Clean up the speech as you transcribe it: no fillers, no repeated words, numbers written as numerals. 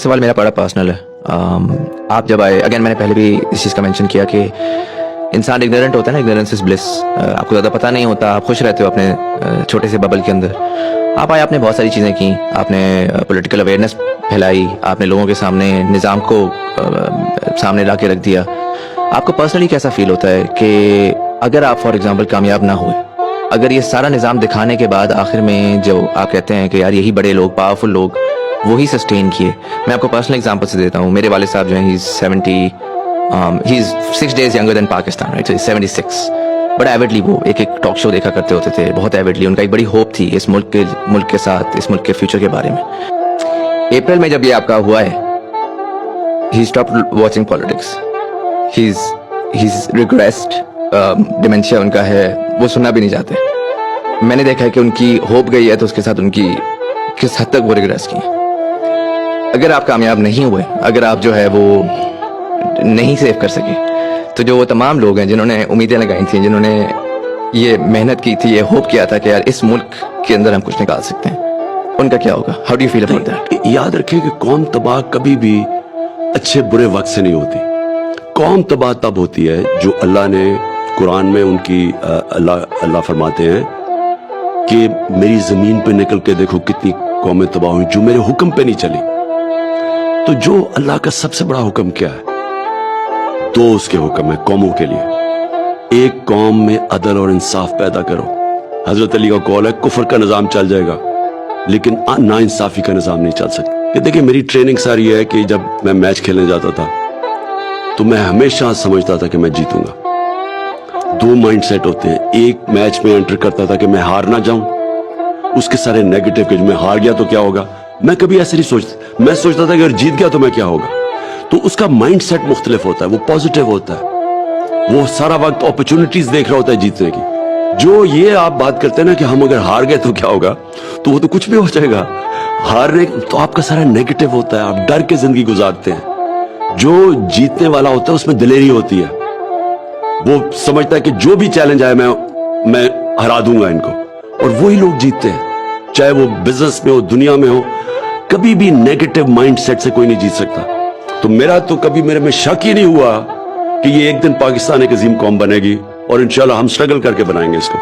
सवाल मेरा बड़ा पर्सनल है। आप जब आए, अगेन मैंने पहले भी इस चीज़ का मेंशन किया कि इंसान इग्नोरेंट होता है ना, इग्नोरेंस इज ब्लिस। आपको ज़्यादा पता नहीं होता, आप खुश रहते हो अपने छोटे से बबल के अंदर। आप आए, आपने बहुत सारी चीज़ें की, आपने पॉलिटिकल अवेयरनेस फैलाई, आपने लोगों के सामने निज़ाम को सामने ला के रख दिया। आपको पर्सनली कैसा फील होता है कि अगर आप फॉर एग्जाम्पल कामयाब ना हुए, अगर ये सारा निज़ाम दिखाने के बाद आखिर में जो आप कहते हैं कि यार यही बड़े लोग, पावरफुल लोग, वही सस्टेन किए। मैं आपको पर्सनल एग्जांपल से देता हूँ। मेरे वाले साहब जो हैं, he is 6 days younger than Pakistan, right? 76। बड़ा एविडली वो एक टॉक शो देखा करते होते थे, बहुत एविडली। उनका एक बड़ी होप थी इस मुल्क के साथ, इस मुल्क के फ्यूचर के बारे में। अप्रैल में जब ये आपका हुआ है, he stopped watching politics, he is regressed, dementia उनका है, वो सुनना भी नहीं चाहते। मैंने देखा है कि उनकी होप गई है, तो उसके साथ उनकी किस हद तक वो रिग्रेस की। अगर आप कामयाब नहीं हुए, अगर आप जो है वो नहीं सेव कर सके, तो जो वो तमाम लोग हैं जिन्होंने उम्मीदें लगाई थी, जिन्होंने ये मेहनत की थी, ये होप किया था कि यार इस मुल्क के अंदर हम कुछ निकाल सकते हैं, उनका क्या होगा? How do you feel about that? याद रखें कि कौम तबाह कभी भी अच्छे बुरे वक्त से नहीं होती। कौम तबाह तब होती है जो अल्लाह ने कुरान में उनकी अल्लाह फरमाते हैं कि मेरी जमीन पे निकल के देखो कितनी कौमें तबाह हुई जो मेरे हुक्म पे नहीं चली। तो जो अल्लाह का सबसे बड़ा हुक्म क्या है? दो उसके हुक्म है कौमों के लिए। एक कौम में अदल और इंसाफ पैदा करो। हजरत अली का कौल है, कुफर का निजाम चल जाएगा लेकिन नाइंसाफी का निजाम नहीं चल सकता। ये देखिए, मेरी ट्रेनिंग सारी है कि जब मैं मैच खेलने जाता था तो मैं हमेशा समझता था कि मैं जीतूंगा। दो माइंड सेट होते हैं। एक मैच में एंटर करता था कि मैं हार ना जाऊं, उसके सारे नेगेटिव के, मैं हार गया तो क्या होगा, मैं कभी ऐसे नहीं सोचता। मैं सोचता था कि अगर जीत गया तो मैं क्या होगा। तो उसका माइंड सेट मुख्तलिफ होता है, वो पॉजिटिव होता है, वो सारा वक्त अपॉर्चुनिटीज देख रहा होता है जीतने की। जो ये आप बात करते हैं ना कि हम अगर हार गए तो क्या होगा, तो वो तो कुछ भी हो जाएगा। हारने तो आपका सारा नेगेटिव होता है, आप डर के जिंदगी गुजारते हैं। जो जीतने वाला होता है उसमें दिलेरी होती है, वो समझता है कि जो भी चैलेंज आए मैं हरा दूंगा इनको, और वही लोग जीतते हैं। चाहे वो बिजनेस में हो, दुनिया में हो, कभी भी नेगेटिव माइंडसेट से कोई नहीं जीत सकता। तो मेरा तो कभी मेरे में शक ही नहीं हुआ कि ये एक दिन पाकिस्तान एक अजीम कौम बनेगी, और इंशाल्लाह हम स्ट्रगल करके बनाएंगे इसको।